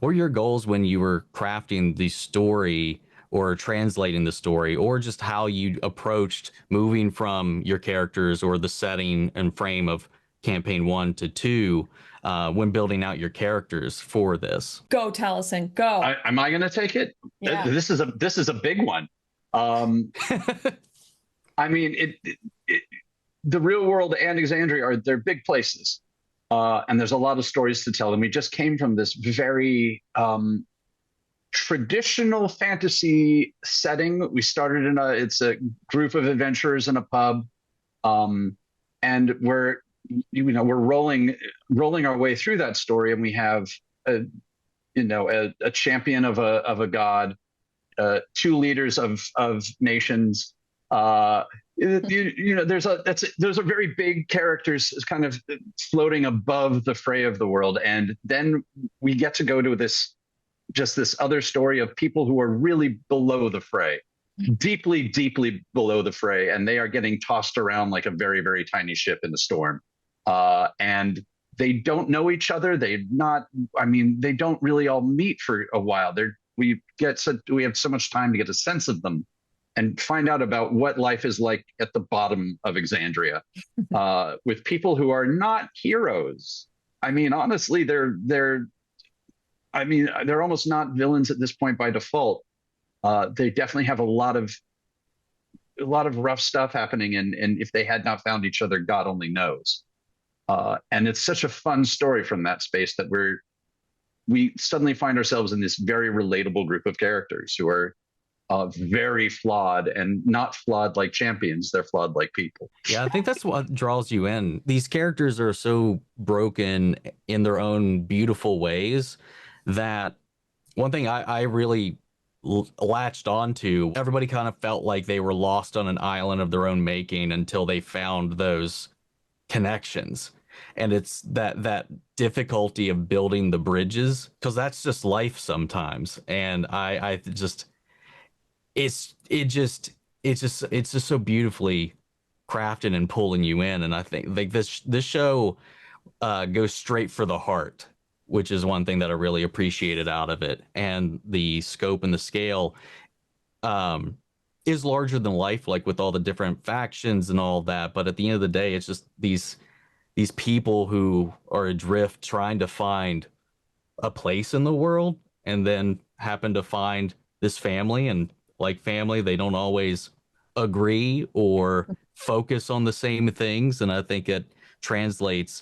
What were your goals when you were crafting the story or translating the story, or just how you approached moving from your characters or the setting and frame of campaign 1 to 2 when building out your characters for this? Go, Taliesin, go. Am I going to take it? Yeah. This is a big one. Um, I mean, the real world and Exandria they're big places, and there's a lot of stories to tell. And we just came from this very traditional fantasy setting. We started it's a group of adventurers in a pub, and we're rolling our way through that story, and we have a a champion of a god, two leaders of nations. Those are very big characters kind of floating above the fray of the world, and then we get to go to this other story of people who are really below the fray, deeply, deeply below the fray, and they are getting tossed around like a very, very tiny ship in the storm. And they don't know each other. They don't really all meet for a while. We have so much time to get a sense of them and find out about what life is like at the bottom of Exandria, with people who are not heroes. I mean, honestly, they're almost not villains at this point by default. They definitely have a lot of rough stuff happening, and if they had not found each other, God only knows. And it's such a fun story from that space that we suddenly find ourselves in this very relatable group of characters who are very flawed, and not flawed like champions. They're flawed like people. Yeah, I think that's what draws you in. These characters are so broken in their own beautiful ways that one thing I really latched onto, everybody kind of felt like they were lost on an island of their own making until they found those connections. And it's that difficulty of building the bridges, because that's just life sometimes. And I just it's just so beautifully crafted and pulling you in. And I think like this show goes straight for the heart, which is one thing that I really appreciated out of it. And the scope and the scale is larger than life, like with all the different factions and all that. But at the end of the day, it's just these people who are adrift trying to find a place in the world, and then happen to find this family. And like family, they don't always agree or focus on the same things. And I think it translates